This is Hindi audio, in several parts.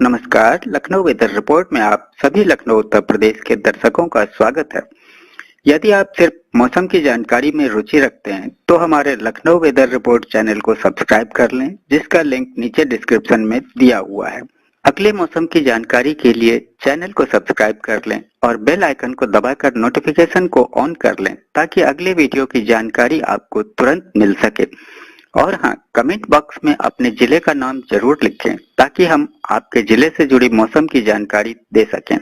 नमस्कार, लखनऊ वेदर रिपोर्ट में आप सभी लखनऊ उत्तर प्रदेश के दर्शकों का स्वागत है। यदि आप सिर्फ मौसम की जानकारी में रुचि रखते हैं तो हमारे लखनऊ वेदर रिपोर्ट चैनल को सब्सक्राइब कर लें, जिसका लिंक नीचे डिस्क्रिप्शन में दिया हुआ है। अगले मौसम की जानकारी के लिए चैनल को सब्सक्राइब कर लें और बेल आइकन को दबाकर नोटिफिकेशन को ऑन कर लें ताकि अगले वीडियो की जानकारी आपको तुरंत मिल सके। और हाँ, कमेंट बॉक्स में अपने जिले का नाम जरूर लिखें ताकि हम आपके जिले से जुड़ी मौसम की जानकारी दे सकें।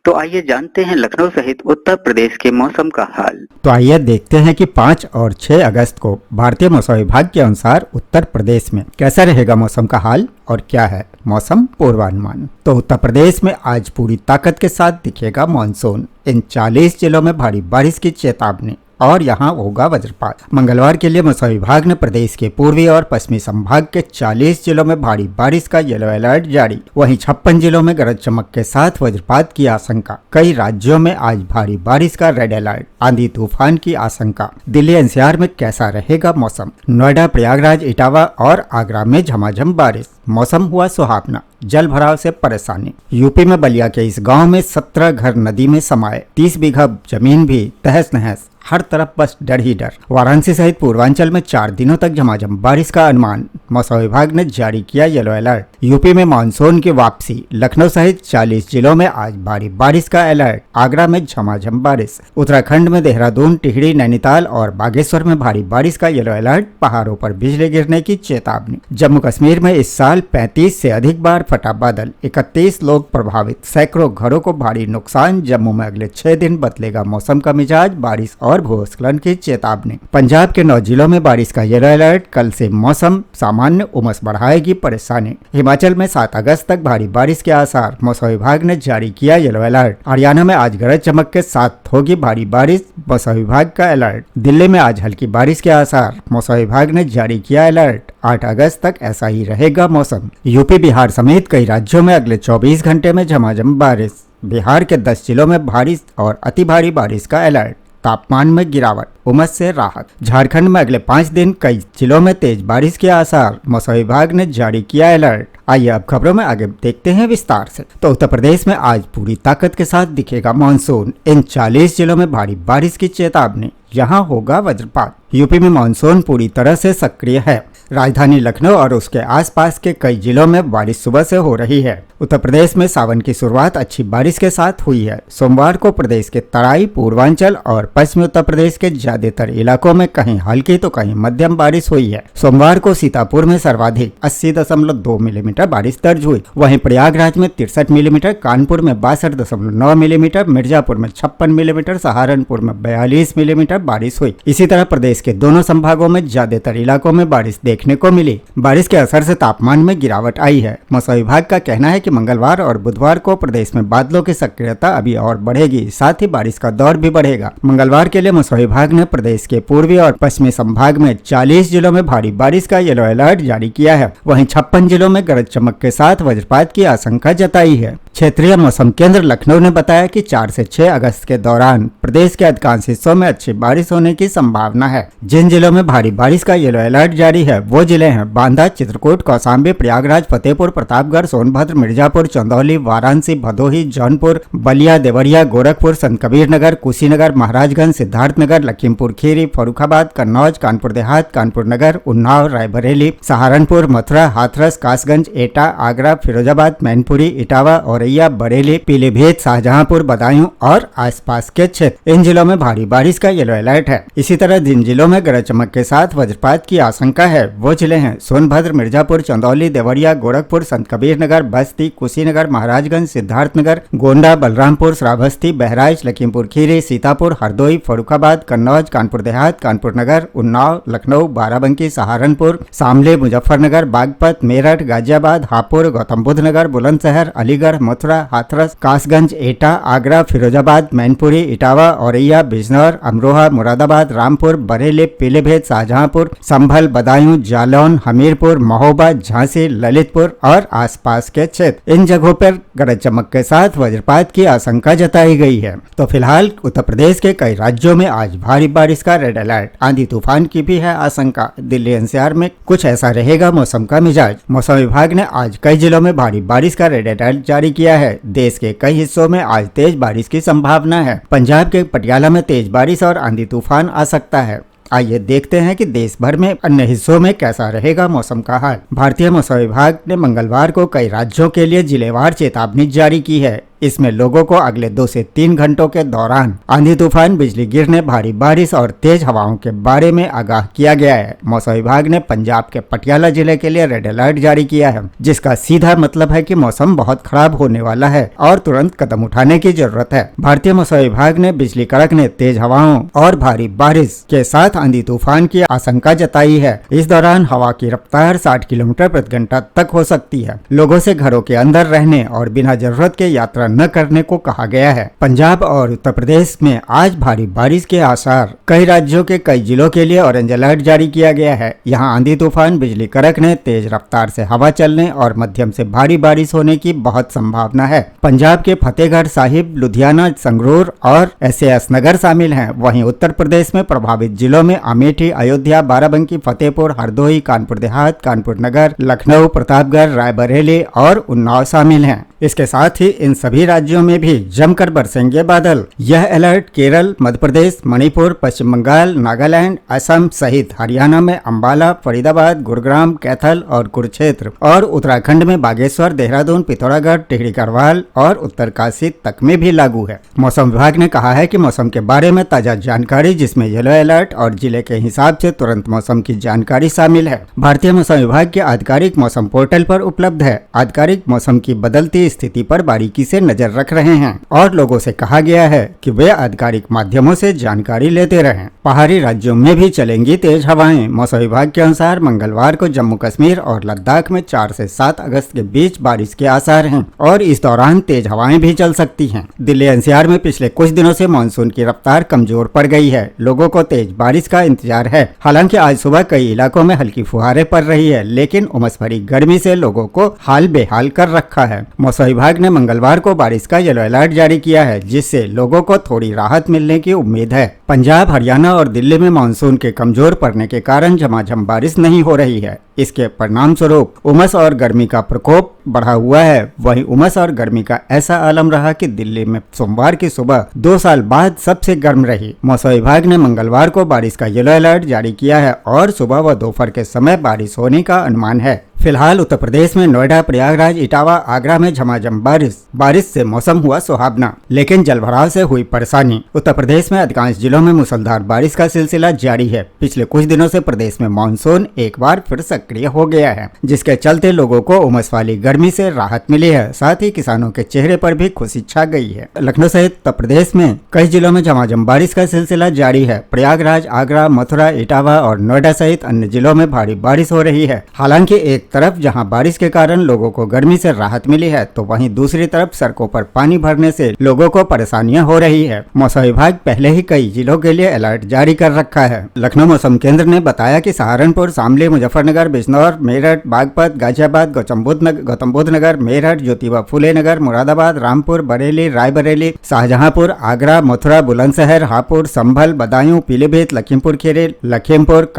तो आइए जानते हैं लखनऊ सहित उत्तर प्रदेश के मौसम का हाल। तो आइए देखते हैं कि 5 और 6 अगस्त को भारतीय मौसम विभाग के अनुसार उत्तर प्रदेश में कैसा रहेगा मौसम का हाल और क्या है मौसम पूर्वानुमान। तो उत्तर प्रदेश में आज पूरी ताकत के साथ दिखेगा मानसून। इन 40 जिलों में भारी बारिश की चेतावनी और यहाँ होगा वज्रपात। मंगलवार के लिए मौसम विभाग ने प्रदेश के पूर्वी और पश्चिमी संभाग के 40 जिलों में भारी बारिश का येलो अलर्ट जारी। वहीं 56 जिलों में गरज चमक के साथ वज्रपात की आशंका। कई राज्यों में आज भारी बारिश का रेड अलर्ट, आंधी तूफान की आशंका। दिल्ली एनसीआर में कैसा रहेगा मौसम। नोएडा, प्रयागराज, इटावा और आगरा में झमाझम बारिश। मौसम हुआ सुहावना, जल भराव से परेशानी। यूपी में बलिया के इस गांव में 17 घर नदी में समाये, 30 बीघा जमीन भी तहस नहस, हर तरफ बस डर ही डर। वाराणसी सहित पूर्वांचल में 4 दिनों तक झमाझम बारिश का अनुमान। मौसम विभाग ने जारी किया येलो अलर्ट। यूपी में मानसून की वापसी। लखनऊ सहित 40 जिलों में आज भारी बारिश का अलर्ट। आगरा में झमाझम बारिश। उत्तराखंड में देहरादून, टिहरी, नैनीताल और बागेश्वर में भारी बारिश का येलो अलर्ट। पहाड़ों पर बिजली गिरने की चेतावनी। जम्मू कश्मीर में इस साल 35 से अधिक बार फटा बादल, 31 लोग प्रभावित, सैकड़ों घरों को भारी नुकसान। जम्मू में अगले 6 दिन बदलेगा मौसम का मिजाज, बारिश और भूस्खलन की चेतावनी। पंजाब के 9 जिलों में बारिश का येलो अलर्ट। कल से मौसम सामान्य, उमस बढ़ाएगी परेशानी। हिमाचल में 7 अगस्त तक भारी बारिश के आसार। मौसम विभाग ने जारी किया येलो अलर्ट। हरियाणा में आज गरज चमक के साथ होगी भारी बारिश। मौसम विभाग का अलर्ट। दिल्ली में आज हल्की बारिश के आसार। मौसम विभाग ने जारी किया अलर्ट। 8 अगस्त तक ऐसा ही रहेगा मौसम। यूपी, बिहार समेत कई राज्यों में अगले 24 घंटे में झमाझम बारिश। बिहार के 10 जिलों में भारी और अति भारी बारिश का अलर्ट। तापमान में गिरावट, उमस से राहत। झारखंड में अगले 5 दिन कई जिलों में तेज बारिश के आसार। मौसम विभाग ने जारी किया अलर्ट। आइए अब खबरों में आगे देखते हैं विस्तार से। तो उत्तर प्रदेश में आज पूरी ताकत के साथ दिखेगा मानसून। इन 40 जिलों में भारी बारिश की चेतावनी। यहाँ होगा वज्रपात। यूपी में मानसून पूरी तरह से सक्रिय है। राजधानी लखनऊ और उसके आसपास के कई जिलों में बारिश सुबह से हो रही है। उत्तर प्रदेश में सावन की शुरुआत अच्छी बारिश के साथ हुई है। सोमवार को प्रदेश के तराई, पूर्वांचल और पश्चिमी उत्तर प्रदेश के ज्यादातर इलाकों में कहीं हल्की तो कहीं मध्यम बारिश हुई है। सोमवार को सीतापुर में सर्वाधिक 80.2 मिलीमीटर बारिश दर्ज हुई। वहीं प्रयागराज में 63 मिलीमीटर, कानपुर में 62.9 मिलीमीटर, मिर्जापुर में 56 मिलीमीटर, सहारनपुर में 42 मिलीमीटर बारिश हुई। इसी तरह प्रदेश के दोनों संभागों में ज्यादातर इलाकों में बारिश देखने को मिली। बारिश के असर से तापमान में गिरावट आई है। मौसम विभाग का कहना है कि मंगलवार और बुधवार को प्रदेश में बादलों की सक्रियता अभी और बढ़ेगी, साथ ही बारिश का दौर भी बढ़ेगा। मंगलवार के लिए मौसम विभाग ने प्रदेश के पूर्वी और पश्चिमी संभाग में 40 जिलों में भारी बारिश का येलो अलर्ट जारी किया है। वहीं 56 जिलों में गरज चमक के साथ वज्रपात की आशंका जताई है। क्षेत्रीय मौसम केंद्र लखनऊ ने बताया कि 4 से 6 अगस्त के दौरान प्रदेश के अधिकांश हिस्सों में अच्छी बारिश होने की संभावना है। जिन जिलों में भारी बारिश का येलो अलर्ट जारी है वो जिले हैं बांदा, चित्रकूट, कौशाम्बी, प्रयागराज, फतेहपुर, प्रतापगढ़, सोनभद्र, मिर्जापुर, चंदौली, वाराणसी, भदोही, जौनपुर, बलिया, देवरिया, गोरखपुर, संत कबीर नगर, कुशीनगर, महाराजगंज, सिद्धार्थनगर, लखीमपुर खीरी, फर्रुखाबाद, कन्नौज, कानपुर देहात, कानपुर नगर, उन्नाव, रायबरेली, सहारनपुर, मथुरा, हाथरस, कासगंज, एटा, आगरा, फिरोजाबाद, मैनपुरी, इटावा, औरैया, बरेली, पीलीभीत, शाहजहांपुर, बदायूं और आसपास के क्षेत्र, इन जिलों में भारी बारिश का येलो अलर्ट है। इसी तरह जिन जिलों में गरज चमक के साथ वज्रपात की आशंका है वो जिले हैं सोनभद्र, मिर्जापुर, चंदौली, देवरिया, गोरखपुर, संत कबीर नगर, बस्ती, कुशीनगर, महाराजगंज, सिद्धार्थनगर, गोंडा, बलरामपुर, श्रावस्ती, बहराइच, लखीमपुर खीरी, सीतापुर, हरदोई, फर्रुखाबाद, कन्नौज, कानपुर देहात, कानपुर नगर, उन्नाव, लखनऊ, बाराबंकी, सहारनपुर, शामली, मुजफ्फरनगर, बागपत, मेरठ, गाजियाबाद, हापुड़, गौतम बुद्ध नगर, बुलंदशहर, अलीगढ़, मथुरा, हाथरस, कासगंज, एटा, आगरा, फिरोजाबाद, मैनपुरी, इटावा, औरैया, बिजनौर, अमरोहा, मुरादाबाद, रामपुर, बरेली, पीलीभीत, शाहजहांपुर, संभल, बदायूं, जालौन, हमीरपुर, महोबा, झांसी, ललितपुर और आसपास के क्षेत्र, इन जगहों पर गरज चमक के साथ वज्रपात की आशंका जताई गई है। तो फिलहाल उत्तर प्रदेश के कई राज्यों में आज भारी बारिश का रेड अलर्ट, आंधी तूफान की भी है आशंका। दिल्ली एनसीआर में कुछ ऐसा रहेगा मौसम का मिजाज। मौसम विभाग ने आज कई जिलों में भारी बारिश का रेड अलर्ट जारी किया है। देश के कई हिस्सों में आज तेज बारिश की संभावना है। पंजाब के पटियाला में तेज बारिश और आंधी तूफान आ सकता है। आइए देखते हैं कि देश भर में अन्य हिस्सों में कैसा रहेगा मौसम का हाल। भारतीय मौसम विभाग ने मंगलवार को कई राज्यों के लिए जिलेवार चेतावनी जारी की है। इसमें लोगों को अगले 2 से 3 घंटों के दौरान आंधी तूफान, बिजली गिरने, भारी बारिश और तेज हवाओं के बारे में आगाह किया गया है। मौसम विभाग ने पंजाब के पटियाला जिले के लिए रेड अलर्ट जारी किया है, जिसका सीधा मतलब है कि मौसम बहुत खराब होने वाला है और तुरंत कदम उठाने की जरूरत है। भारतीय मौसम विभाग ने बिजली कड़कने, तेज हवाओं और भारी बारिश के साथ आंधी तूफान की आशंका जताई है। इस दौरान हवा की रफ्तार 60 किलोमीटर प्रति घंटा तक हो सकती है। लोगों से घरों के अंदर रहने और बिना जरूरत के यात्रा न करने को कहा गया है। पंजाब और उत्तर प्रदेश में आज भारी बारिश के आसार। कई राज्यों के कई जिलों के लिए ऑरेंज अलर्ट जारी किया गया है। यहाँ आंधी तूफान, बिजली कड़कने, तेज रफ्तार से हवा चलने और मध्यम से भारी बारिश होने की बहुत संभावना है। पंजाब के फतेहगढ़ साहिब, लुधियाना, संगरूर और एसएएस नगर शामिल हैं। वहीं उत्तर प्रदेश में प्रभावित जिलों में अमेठी, अयोध्या, बाराबंकी, फतेहपुर, हरदोई, कानपुर देहात, कानपुर नगर, लखनऊ, प्रतापगढ़, रायबरेली और उन्नाव शामिल हैं। इसके साथ ही इन सभी राज्यों में भी जमकर बरसेंगे बादल। यह अलर्ट केरल, मध्य प्रदेश, मणिपुर, पश्चिम बंगाल, नागालैंड, असम सहित हरियाणा में अंबाला, फरीदाबाद, गुरुग्राम, कैथल और कुरुक्षेत्र और उत्तराखंड में बागेश्वर, देहरादून, पिथौरागढ़, टिहरी गढ़वाल और उत्तरकाशी तक में भी लागू है। मौसम विभाग ने कहा है कि मौसम के बारे में ताजा जानकारी, जिसमें येलो अलर्ट और जिले के हिसाब से तुरंत मौसम की जानकारी शामिल है, भारतीय मौसम विभाग के आधिकारिक मौसम पोर्टल पर उपलब्ध है। आधिकारिक मौसम की बदलती स्थिति पर बारीकी से नजर रख रहे हैं और लोगों से कहा गया है कि वे आधिकारिक माध्यमों से जानकारी लेते रहें। पहाड़ी राज्यों में भी चलेंगी तेज हवाएं। मौसम विभाग के अनुसार मंगलवार को जम्मू कश्मीर और लद्दाख में 4 से 7 अगस्त के बीच बारिश के आसार हैं और इस दौरान तेज हवाएं भी चल सकती हैं। दिल्ली एनसीआर में पिछले कुछ दिनों से मानसून की रफ्तार कमजोर पड़ गई है। लोगों को तेज बारिश का इंतजार है। हालांकि आज सुबह कई इलाकों में हल्की फुहारें पड़ रही है, लेकिन उमस भरी गर्मी से लोगों को हाल बेहाल कर रखा है। मौसम विभाग ने मंगलवार को बारिश का येलो अलर्ट जारी किया है, जिससे लोगों को थोड़ी राहत मिलने की उम्मीद है। पंजाब, हरियाणा और दिल्ली में मानसून के कमजोर पड़ने के कारण झमाझम बारिश नहीं हो रही है। इसके परिणाम स्वरूप उमस और गर्मी का प्रकोप बढ़ा हुआ है। वहीं उमस और गर्मी का ऐसा आलम रहा कि दिल्ली में सोमवार की सुबह 2 साल बाद सबसे गर्म रही। मौसम विभाग ने मंगलवार को बारिश का येलो अलर्ट जारी किया है और सुबह व दोपहर के समय बारिश होने का अनुमान है। फिलहाल उत्तर प्रदेश में नोएडा, प्रयागराज, इटावा, आगरा में झमाझम बारिश से मौसम हुआ सुहावना, लेकिन जलभराव से हुई परेशानी। उत्तर प्रदेश में अधिकांश जिलों में मूसलाधार बारिश का सिलसिला जारी है। पिछले कुछ दिनों से प्रदेश में मानसून एक बार फिर सक्रिय हो गया है, जिसके चलते लोगों को उमस वाली गर्मी से राहत मिली है। साथ ही किसानों के चेहरे पर भी खुशी छा गई है। लखनऊ सहित उत्तर प्रदेश में कई जिलों में झमाझम बारिश का सिलसिला जारी है। प्रयागराज, आगरा, मथुरा, इटावा और नोएडा सहित अन्य जिलों में भारी बारिश हो रही है। हालांकि एक तरफ जहां बारिश के कारण लोगों को गर्मी से राहत मिली है, तो वहीं दूसरी तरफ सड़कों पर पानी भरने से लोगों को परेशानियां हो रही है। मौसम विभाग पहले ही कई जिलों के लिए अलर्ट जारी कर रखा है। लखनऊ मौसम केंद्र ने बताया कि सहारनपुर, शामली, मुजफ्फरनगर, बिजनौर, मेरठ, बागपत, गाजियाबाद, गौतम बुद्ध नगर, मेरठ, ज्योतिबा फुले नगर, मुरादाबाद, रामपुर, बरेली, रायबरेली, शाहजहांपुर, आगरा, मथुरा, बुलंदशहर, हापुड़, संभल, बदायूं, पीलीभीत, लखीमपुर खीरी, लखीमपुर,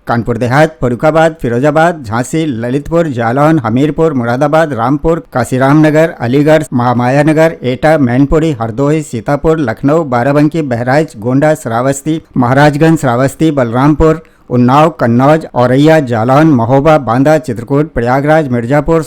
कानपुर देहात, फर्रुखाबाद, फिरोजाबाद, झांसी, ललितपुर, जालौन, हमीरपुर, मुरादाबाद, रामपुर, काशीराम नगर, अलीगढ़, महामाया नगर, एटा, मैनपुरी, हरदोई, सीतापुर, लखनऊ, बाराबंकी, बहराइच, गोंडा, श्रावस्ती, महाराजगंज, श्रावस्ती, बलरामपुर, उन्नाव, कन्नौज, औरैया, जालौन, महोबा, बांदा, चित्रकूट, प्रयागराज, मिर्जापुर,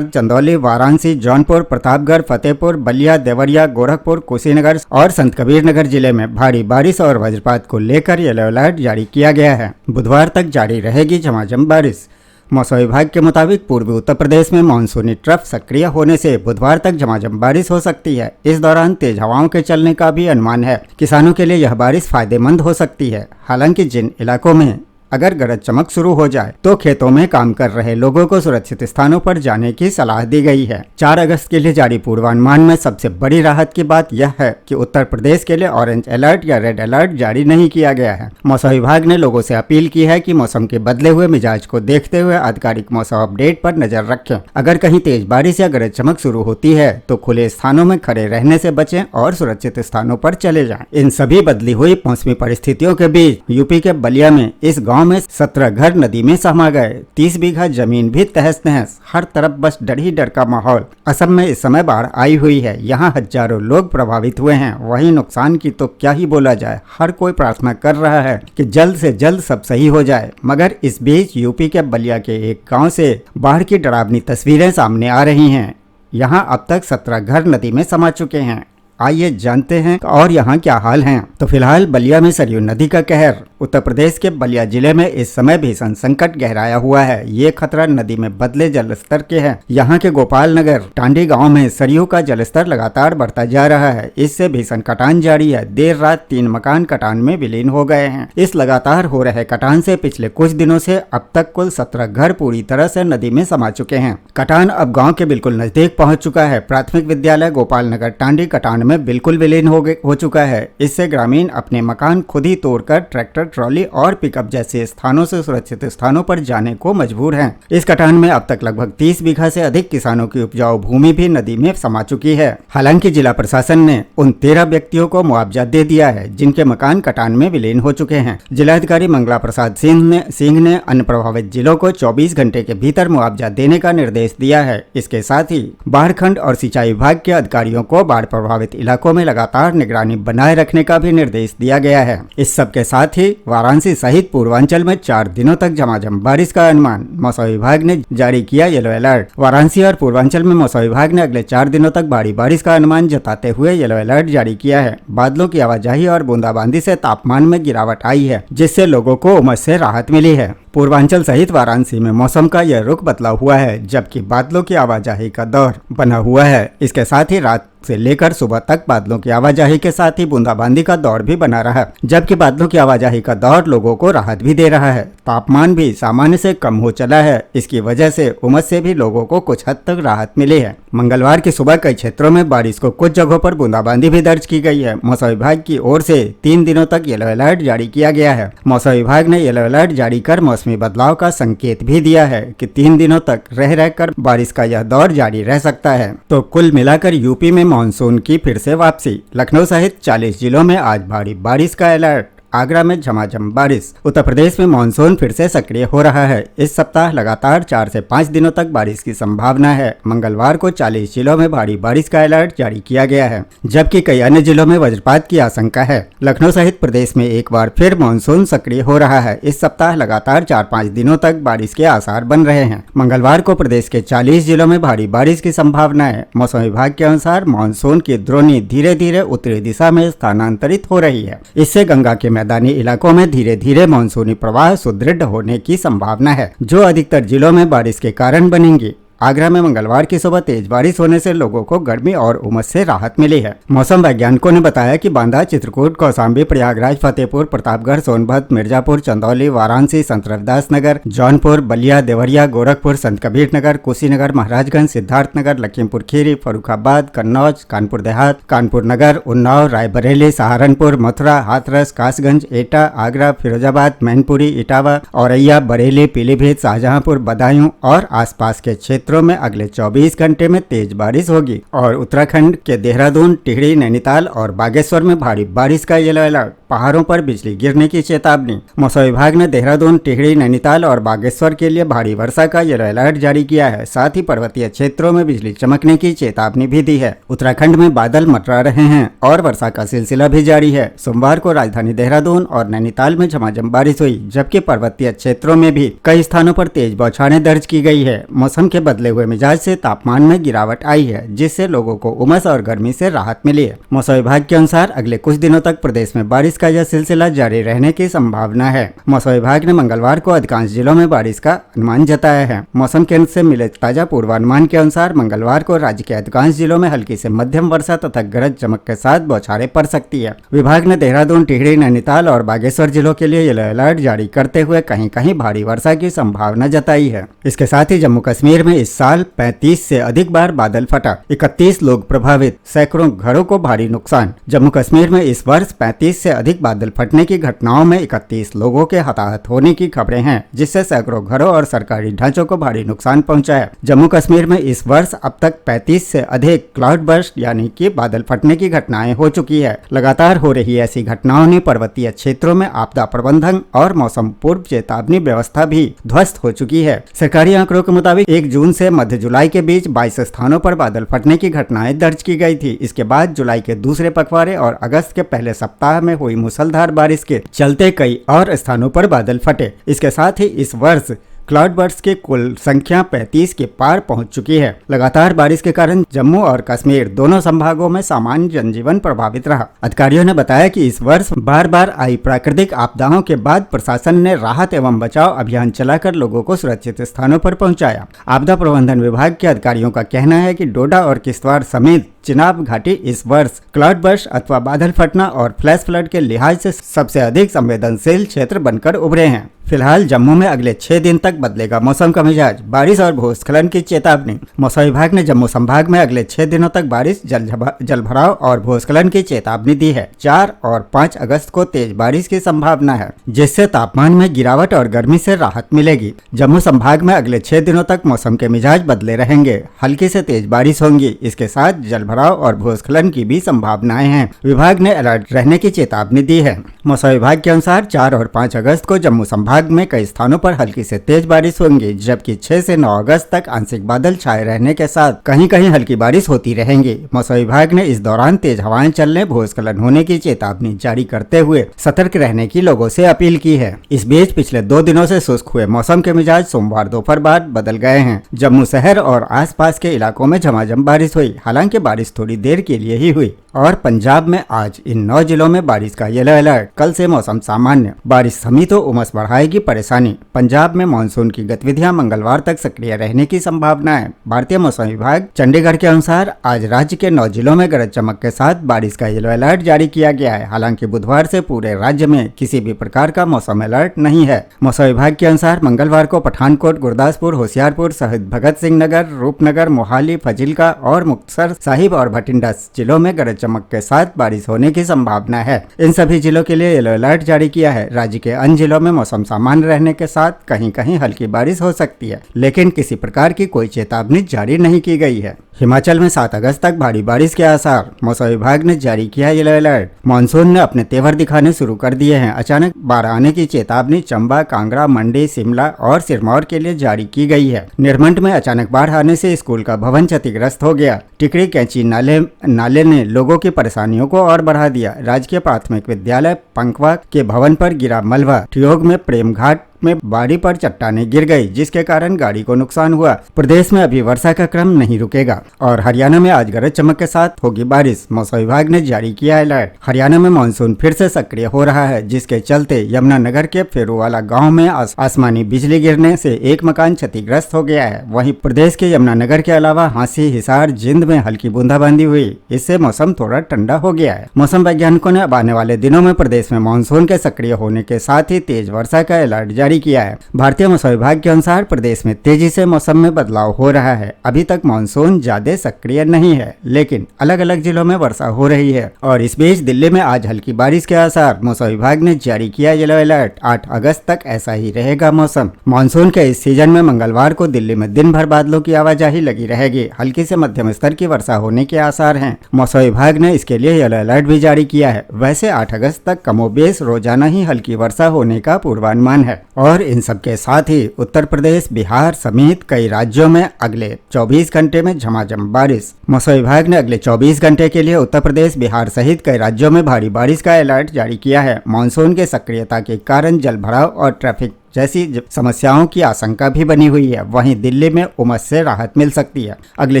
चंदौली, वाराणसी, जौनपुर, प्रतापगढ़, फतेहपुर, बलिया, देवरिया, गोरखपुर, कुशीनगर और संत कबीर नगर जिले में भारी बारिश और वज्रपात को लेकर येलो अलर्ट जारी किया गया है। बुधवार तक जारी रहेगी झमाझम बारिश। मौसम विभाग के मुताबिक पूर्वी उत्तर प्रदेश में मानसूनी ट्रफ सक्रिय होने से बुधवार तक झमाझम बारिश हो सकती है। इस दौरान तेज हवाओं के चलने का भी अनुमान है। किसानों के लिए यह बारिश फायदेमंद हो सकती है। हालांकि जिन इलाकों में अगर गरज चमक शुरू हो जाए तो खेतों में काम कर रहे लोगों को सुरक्षित स्थानों पर जाने की सलाह दी गई है। 4 अगस्त के लिए जारी पूर्वानुमान में सबसे बड़ी राहत की बात यह है कि उत्तर प्रदेश के लिए ऑरेंज अलर्ट या रेड अलर्ट जारी नहीं किया गया है। मौसम विभाग ने लोगों से अपील की है कि मौसम के बदले हुए मिजाज को देखते हुए आधिकारिक मौसम अपडेट पर नजर रखें। अगर कहीं तेज बारिश या गरज चमक शुरू होती है तो खुले स्थानों में खड़े रहने से बचें और सुरक्षित स्थानों पर चले जाएं। इन सभी बदली हुई मौसमी परिस्थितियों के बीच यूपी के बलिया में इस गांव में 17 घर नदी में समा गए। 30 बीघा जमीन भी तहस नहस, हर तरफ बस डर ही डर का माहौल। असम में इस समय बाढ़ आई हुई है, यहाँ हजारों लोग प्रभावित हुए हैं। वहीं नुकसान की तो क्या ही बोला जाए, हर कोई प्रार्थना कर रहा है कि जल्द से जल्द सब सही हो जाए। मगर इस बीच यूपी के बलिया के एक गांव से बाढ़ की डरावनी तस्वीरें सामने आ रही हैं। यहां अब तक 17 घर नदी में समा चुके हैं। आइए जानते हैं और यहाँ क्या हाल है। तो फिलहाल बलिया में सरयू नदी का कहर। उत्तर प्रदेश के बलिया जिले में इस समय भीषण संकट गहराया हुआ है। ये खतरा नदी में बदले जलस्तर के है। यहाँ के गोपाल नगर टांडी गांव में सरयू का जलस्तर लगातार बढ़ता जा रहा है। इससे भीषण कटान जारी है। देर रात 3 मकान कटान में विलीन हो गए हैं। इस लगातार हो रहे कटान से पिछले कुछ दिनों से अब तक कुल 17 घर पूरी तरह से नदी में समा चुके हैं। कटान अब गाँव के बिल्कुल नजदीक पहुँच चुका है। प्राथमिक विद्यालय गोपाल नगर टांडी कटान में बिल्कुल विलीन हो चुका है। इससे ग्रामीण अपने मकान खुद ही तोड़कर ट्रैक्टर, ट्रॉली और पिकअप जैसे स्थानों से सुरक्षित स्थानों पर जाने को मजबूर हैं। इस कटान में अब तक लगभग 30 बीघा से अधिक किसानों की उपजाऊ भूमि भी नदी में समा चुकी है। हालांकि जिला प्रशासन ने उन 13 व्यक्तियों को मुआवजा दे दिया है जिनके मकान कटान में विलीन हो चुके हैं। जिलाधिकारी मंगला प्रसाद सिंह ने अन्य प्रभावित जिलों को 24 घंटे के भीतर मुआवजा देने का निर्देश दिया है। इसके साथ ही बाढ़ खंड और सिंचाई विभाग के अधिकारियों को बाढ़ प्रभावित इलाकों में लगातार निगरानी बनाए रखने का भी निर्देश दिया गया है। इस सब के साथ ही वाराणसी सहित पूर्वांचल में 4 दिनों तक झमाझम बारिश का अनुमान। मौसम विभाग ने जारी किया येलो अलर्ट। वाराणसी और पूर्वांचल में मौसम विभाग ने अगले 4 दिनों तक भारी बारिश का अनुमान जताते हुए येलो अलर्ट जारी किया है। बादलों की आवाजाही और बूंदाबांदी से तापमान में गिरावट आई है, जिससे लोगों को उमस से राहत मिली है। पूर्वांचल सहित वाराणसी में मौसम का यह रुख बदला हुआ है, जबकि बादलों की आवाजाही का दौर बना हुआ है। इसके साथ ही रात से लेकर सुबह तक बादलों की आवाजाही के साथ ही बूंदाबांदी का दौर भी बना रहा, जबकि बादलों की आवाजाही का दौर लोगों को राहत भी दे रहा है। तापमान भी सामान्य से कम हो चला है। इसकी वजह से उमस से भी लोगों को कुछ हद तक राहत मिली है। मंगलवार की सुबह कई क्षेत्रों में बारिश को कुछ जगहों पर बूंदाबांदी भी दर्ज की गई है। मौसम विभाग की ओर से 3 दिनों तक येलो अलर्ट जारी किया गया है। मौसम विभाग ने येलो अलर्ट जारी कर मौसमी बदलाव का संकेत भी दिया है कि 3 दिनों तक रहकर बारिश का यह दौर जारी रह सकता है। तो कुल मिलाकर यूपी में मानसून की फिर से वापसी। लखनऊ सहित 40 जिलों में आज भारी बारिश का अलर्ट। आगरा में झमाझम बारिश। उत्तर प्रदेश में मानसून फिर से सक्रिय हो रहा है। इस सप्ताह लगातार 4 से 5 दिनों तक बारिश की संभावना है। मंगलवार को 40 जिलों में भारी बारिश का अलर्ट जारी किया गया है, जबकि कई अन्य जिलों में वज्रपात की आशंका है। लखनऊ सहित प्रदेश में एक बार फिर मानसून सक्रिय हो रहा है। इस सप्ताह लगातार 4-5 दिनों तक बारिश के आसार बन रहे हैं। मंगलवार को प्रदेश के 40 जिलों में भारी बारिश की संभावना है। मौसम विभाग के अनुसार मानसून की द्रोणी धीरे धीरे उत्तरी दिशा में स्थानांतरित हो रही है। इससे गंगा के मैदानी इलाकों में धीरे धीरे मानसूनी प्रवाह सुदृढ़ होने की संभावना है, जो अधिकतर जिलों में बारिश के कारण बनेंगी। आगरा में मंगलवार की सुबह तेज बारिश होने से लोगों को गर्मी और उमस से राहत मिली है। मौसम वैज्ञानिकों ने बताया कि बांदा, चित्रकूट, कौशाम्बी, प्रयागराज, फतेहपुर, प्रतापगढ़, सोनभद्र, मिर्जापुर, चंदौली, वाराणसी, संत रविदास नगर, जौनपुर, बलिया, देवरिया, गोरखपुर, संत कबीर नगर, कुशीनगर, महाराजगंज, सिद्धार्थनगर, लखीमपुर खीरी, फर्रुखाबाद, कन्नौज, कानपुर देहात, कानपुर नगर, उन्नाव, रायबरेली, सहारनपुर, मथुरा, हाथरस, कासगंज, एटा, आगरा, फिरोजाबाद, मैनपुरी, इटावा, औरैया, बरेली, पीलीभीत, शाहजहांपुर, बदायूं और आसपास के क्षेत्रों में अगले 24 घंटे में तेज बारिश होगी और उत्तराखंड के देहरादून, टिहरी, नैनीताल और बागेश्वर में भारी बारिश का येलो अलर्ट। पहाड़ों पर बिजली गिरने की चेतावनी। मौसम विभाग ने देहरादून, टिहरी, नैनीताल और बागेश्वर के लिए भारी वर्षा का येलो अलर्ट जारी किया है। साथ ही पर्वतीय क्षेत्रों में बिजली चमकने की चेतावनी भी दी है। उत्तराखंड में बादल मंडरा रहे हैं और वर्षा का सिलसिला भी जारी है। सोमवार को राजधानी देहरादून और नैनीताल में झमाझम बारिश हुई, जबकि पर्वतीय क्षेत्रों में भी कई स्थानों पर तेज बौछारें दर्ज की गई है। मौसम के बदले हुए मिजाज से तापमान में गिरावट आई है, जिससे लोगों को उमस और गर्मी से राहत मिली है। मौसम विभाग के अनुसार अगले कुछ दिनों तक प्रदेश में बारिश बारिश का यह सिलसिला जारी रहने की संभावना है। मौसम विभाग ने मंगलवार को अधिकांश जिलों में बारिश का अनुमान जताया है। मौसम केंद्र से मिले ताजा पूर्वानुमान के अनुसार मंगलवार को राज्य के अधिकांश जिलों में हल्की से मध्यम वर्षा तथा गरज चमक के साथ बौछारें पड़ सकती है। विभाग ने देहरादून, टिहरी, नैनीताल और बागेश्वर जिलों के लिए येलो अलर्ट जारी करते हुए कहीं कहीं भारी वर्षा की संभावना जताई है। इसके साथ ही जम्मू कश्मीर में इस साल 35 से अधिक बार बादल फटा, 31 लोग प्रभावित, सैकड़ों घरों को भारी नुकसान। जम्मू कश्मीर में इस वर्ष 35 से अधिक बादल फटने की घटनाओं में 31 लोगों के हताहत होने की खबरें हैं, जिससे सैकड़ों घरों और सरकारी ढांचों को भारी नुकसान पहुंचा है। जम्मू कश्मीर में इस वर्ष अब तक 35 से अधिक क्लाउड बर्स्ट यानी कि बादल फटने की घटनाएं हो चुकी है। लगातार हो रही ऐसी घटनाओं ने पर्वतीय क्षेत्रों में आपदा प्रबंधन और मौसम पूर्व चेतावनी व्यवस्था भी ध्वस्त हो चुकी है। सरकारी आंकड़ों के मुताबिक 1 जून से मध्य जुलाई के बीच 22 स्थानों पर बादल फटने की घटनाएं दर्ज की गई थी। इसके बाद जुलाई के दूसरे पखवाड़े और अगस्त के पहले सप्ताह में हुई मूसलाधार बारिश के चलते कई और स्थानों पर बादल फटे। इसके साथ ही इस वर्ष क्लाउड बर्स्ट की कुल संख्या 35 के पार पहुंच चुकी है। लगातार बारिश के कारण जम्मू और कश्मीर दोनों संभागों में सामान्य जनजीवन प्रभावित रहा। अधिकारियों ने बताया कि इस वर्ष बार बार आई प्राकृतिक आपदाओं के बाद प्रशासन ने राहत एवं बचाव अभियान चलाकर लोगों को सुरक्षित स्थानों पर पहुंचाया। आपदा प्रबंधन विभाग के अधिकारियों का कहना है कि डोडा और किश्तवाड़ समेत चिनाब घाटी इस वर्ष क्लाउड बर्स्ट अथवा बादल फटना और फ्लैश फ्लड के लिहाज से सबसे अधिक संवेदनशील क्षेत्र बनकर उभरे हैं। फिलहाल जम्मू में अगले 6 दिन तक बदलेगा मौसम का मिजाज, बारिश और भूस्खलन की चेतावनी। मौसम विभाग ने जम्मू संभाग में अगले 6 दिनों तक बारिश, जलभराव और भूस्खलन की चेतावनी दी है। 4 और 5 अगस्त को तेज बारिश की संभावना है, जिससे तापमान में गिरावट और गर्मी से राहत मिलेगी। जम्मू संभाग में अगले 6 दिनों तक मौसम के मिजाज बदले रहेंगे, हल्की से तेज बारिश होंगी। इसके साथ जलभराव और भूस्खलन की भी संभावनाएं हैं। विभाग ने अलर्ट रहने की चेतावनी दी है। मौसम विभाग के अनुसार 4 और 5 अगस्त को जम्मू संभाग में कई स्थानों पर हल्की से तेज बारिश होंगी, जबकि 6 से 9 अगस्त तक आंशिक बादल छाए रहने के साथ कहीं कहीं हल्की बारिश होती रहेंगी। मौसम विभाग ने इस दौरान तेज हवाएं चलने, भूस्खलन होने की चेतावनी जारी करते हुए सतर्क रहने की लोगों से अपील की है। इस बीच पिछले 2 दिनों से शुष्क हुए मौसम के मिजाज सोमवार दोपहर बाद बदल गए हैं। जम्मू शहर और आसपास के इलाकों में झमाझम बारिश हुई। हालांकि बारिश थोड़ी देर के लिए ही हुई और पंजाब में आज इन 9 जिलों में बारिश का येलो अलर्ट। कल से मौसम सामान्य, बारिश थमी तो उमस बढ़ाएगी परेशानी। पंजाब में मानसून की गतिविधियां मंगलवार तक सक्रिय रहने की संभावना है। भारतीय मौसम विभाग चंडीगढ़ के अनुसार आज राज्य के 9 जिलों में गरज चमक के साथ बारिश का येलो अलर्ट जारी किया गया है। हालांकि बुधवार से पूरे राज्य में किसी भी प्रकार का मौसम अलर्ट नहीं है। मौसम विभाग के अनुसार मंगलवार को पठानकोट, गुरदासपुर, होशियारपुर सहित भगत सिंह नगर, रूपनगर, मोहाली, फजिल्का और मुक्तसर साहिब और भटिंडा जिलों में गरज चमक के साथ बारिश होने की संभावना है। इन सभी जिलों के लिए येलो अलर्ट जारी किया है। राज्य के अन्य जिलों में मौसम सामान्य रहने के साथ कहीं कहीं हल्की बारिश हो सकती है, लेकिन किसी प्रकार की कोई चेतावनी जारी नहीं की गई है। हिमाचल में 7 अगस्त तक भारी बारिश के आसार, मौसम विभाग ने जारी किया येलो अलर्ट। मानसून ने अपने तेवर दिखाने शुरू कर दिए हैं। अचानक बाढ़ आने की चेतावनी चंबा, कांगड़ा, मंडी, शिमला और सिरमौर के लिए जारी की गई है। निरमंड में अचानक बाढ़ आने से स्कूल का भवन क्षतिग्रस्त हो गया। टिकरी कैंची नाले ने लोगों की परेशानियों को और बढ़ा दिया। राजकीय प्राथमिक विद्यालय पंकवा के भवन पर गिरा मलबा। ठियोग में प्रेम घाट में बाड़ी पर चट्टानें गिर गई, जिसके कारण गाड़ी को नुकसान हुआ। प्रदेश में अभी वर्षा का क्रम नहीं रुकेगा और हरियाणा में आज गरज चमक के साथ होगी बारिश। मौसम विभाग ने जारी किया अलर्ट। हरियाणा में मानसून फिर से सक्रिय हो रहा है, जिसके चलते यमुनानगर के फेरूवाला गांव में आसमानी बिजली गिरने से एक मकान क्षतिग्रस्त हो गया है। वहीं प्रदेश के यमुनानगर के अलावा हांसी, हिसार, जिंद में हल्की बूंदाबांदी हुई। इससे मौसम थोड़ा ठंडा हो गया है। मौसम वैज्ञानिकों ने अब आने वाले दिनों में प्रदेश में मानसून के सक्रिय होने के साथ ही तेज वर्षा का अलर्ट जारी किया है। भारतीय मौसम विभाग के अनुसार प्रदेश में तेजी से मौसम में बदलाव हो रहा है। अभी तक मानसून ज्यादा सक्रिय नहीं है, लेकिन अलग अलग जिलों में वर्षा हो रही है और इस बीच दिल्ली में आज हल्की बारिश के आसार। मौसम विभाग ने जारी किया येलो अलर्ट। 8 अगस्त तक ऐसा ही रहेगा मौसम। मानसून के इस सीजन में मंगलवार को दिल्ली में दिन भर बादलों की आवाजाही लगी रहेगी। हल्की से मध्यम स्तर की वर्षा होने के आसार हैं। मौसम विभाग ने इसके लिए येलो अलर्ट भी जारी किया है। वैसे 8 अगस्त तक कमोबेश रोजाना ही हल्की वर्षा होने का पूर्वानुमान है और इन सबके साथ ही उत्तर प्रदेश, बिहार समेत कई राज्यों में अगले 24 घंटे में झमाझम बारिश। मौसम विभाग ने अगले 24 घंटे के लिए उत्तर प्रदेश, बिहार सहित कई राज्यों में भारी बारिश का अलर्ट जारी किया है। मानसून के सक्रियता के कारण जलभराव और ट्रैफिक जैसी समस्याओं की आशंका भी बनी हुई है। वहीं दिल्ली में उमस से राहत मिल सकती है। अगले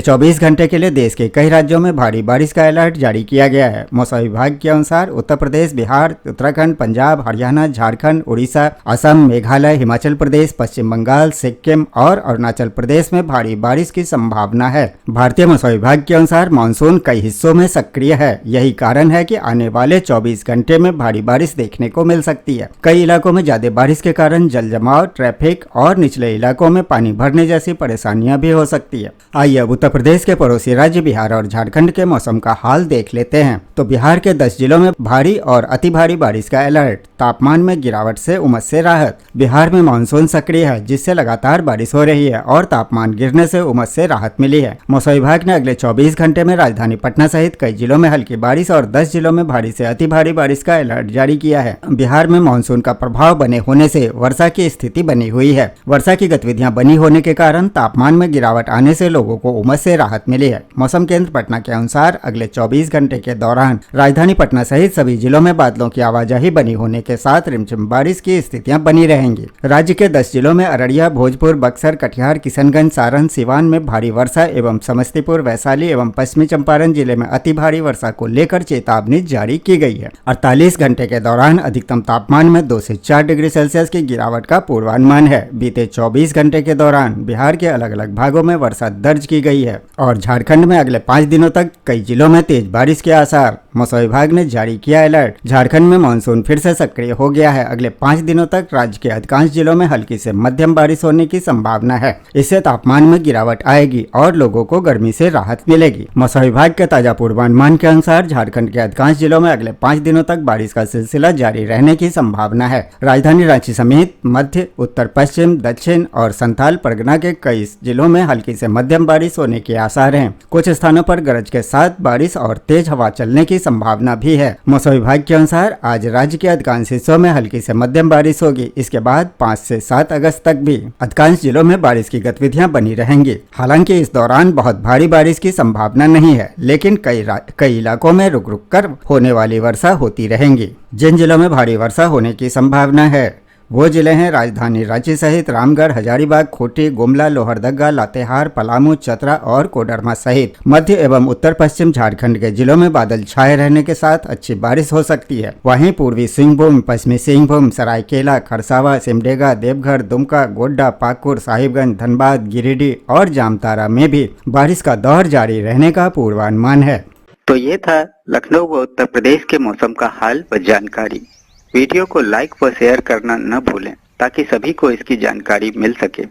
24 घंटे के लिए देश के कई राज्यों में भारी बारिश का अलर्ट जारी किया गया है। मौसम विभाग के अनुसार उत्तर प्रदेश, बिहार, उत्तराखंड, पंजाब, हरियाणा, झारखंड, उड़ीसा, असम, मेघालय, हिमाचल प्रदेश, पश्चिम बंगाल, सिक्किम और अरुणाचल प्रदेश में भारी बारिश की संभावना है। भारतीय मौसम विभाग के अनुसार मानसून कई हिस्सों में सक्रिय है। यही कारण है कि आने वाले 24 घंटे में भारी बारिश देखने को मिल सकती है। कई इलाकों में ज्यादा बारिश के कारण जल जमाव, ट्रैफिक और निचले इलाकों में पानी भरने जैसी परेशानियां भी हो सकती है। आइए अब उत्तर प्रदेश के पड़ोसी राज्य बिहार और झारखंड के मौसम का हाल देख लेते हैं। तो बिहार के 10 जिलों में भारी और अति भारी बारिश का अलर्ट, तापमान में गिरावट से उमस से राहत। बिहार में मानसून सक्रिय है, जिससे लगातार बारिश हो रही है और तापमान गिरने से उमस से राहत मिली है। मौसम विभाग ने अगले 24 घंटे में राजधानी पटना सहित कई जिलों में हल्की बारिश और 10 जिलों में भारी से अति भारी बारिश का अलर्ट जारी किया है। बिहार में मानसून का प्रभाव बने होने से वर्षा की स्थिति बनी हुई है। वर्षा की गतिविधियां बनी होने के कारण तापमान में गिरावट आने से लोगों को उमस से राहत मिली है। मौसम केंद्र पटना के अनुसार अगले 24 घंटे के दौरान राजधानी पटना सहित सभी जिलों में बादलों की आवाजाही बनी होने के साथ रिमझिम बारिश की स्थितियां बनी रहेंगी। राज्य के 10 जिलों में अररिया, भोजपुर, बक्सर, कटिहार, किशनगंज, सारण, सिवान में भारी वर्षा एवं समस्तीपुर, वैशाली एवं पश्चिमी चंपारण जिले में अति भारी वर्षा को लेकर चेतावनी जारी की गई है। 48 घंटे के दौरान अधिकतम तापमान में 2 से 4 डिग्री सेल्सियस की गिरावट का पूर्वानुमान है। बीते 24 घंटे के दौरान बिहार के अलग अलग भागों में वर्षा दर्ज की गई है और झारखंड में अगले 5 दिनों तक कई जिलों में तेज बारिश के आसार। मौसम विभाग ने जारी किया अलर्ट। झारखंड में मानसून फिर से सक्रिय हो गया है। अगले 5 दिनों तक राज्य के अधिकांश जिलों में हल्की से मध्यम बारिश होने की संभावना है। इससे तापमान में गिरावट आएगी और लोगों को गर्मी से राहत मिलेगी। मौसम विभाग के ताजा पूर्वानुमान के अनुसार झारखंड के अधिकांश जिलों में अगले 5 दिनों तक बारिश का सिलसिला जारी रहने की संभावना है। राजधानी रांची समेत मध्य, उत्तर पश्चिम, दक्षिण और संथाल परगना के कई जिलों में हल्की से मध्यम बारिश होने के आसार हैं। कुछ स्थानों पर गरज के साथ बारिश और तेज हवा चलने की संभावना भी है। मौसम विभाग के अनुसार आज राज्य के अधिकांश हिस्सों में हल्की से मध्यम बारिश होगी। इसके बाद 5 से 7 अगस्त तक भी अधिकांश जिलों में बारिश की गतिविधियां बनी रहेंगी। हालांकि इस दौरान बहुत भारी बारिश की संभावना नहीं है, लेकिन कई इलाकों में रुक रुक कर होने वाली वर्षा होती रहेंगी। जिन जिलों में भारी वर्षा होने की संभावना है वो जिले हैं राजधानी रांची सहित रामगढ़, हजारीबाग, खूंटी, गुमला, लोहरदगा, लातेहार, पलामू, चतरा और कोडरमा सहित मध्य एवं उत्तर पश्चिम झारखंड के जिलों में बादल छाए रहने के साथ अच्छी बारिश हो सकती है। वहीं पूर्वी सिंहभूम, पश्चिमी सिंहभूम, सरायकेला, खरसावा, सिमडेगा, देवघर, दुमका, गोड्डा, पाकुड़, साहिबगंज, धनबाद, गिरिडीह और जामताड़ा में भी बारिश का दौर जारी रहने का पूर्वानुमान है। तो ये था लखनऊ व उत्तर प्रदेश के मौसम का हाल व जानकारी। वीडियो को लाइक व शेयर करना न भूलें ताकि सभी को इसकी जानकारी मिल सके।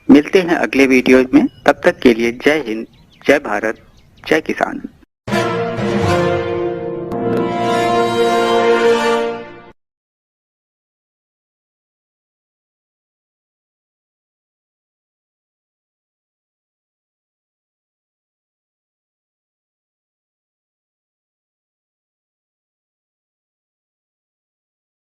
मिलते हैं अगले वीडियो में, तब तक के लिए जय हिंद, जय भारत, जय किसान।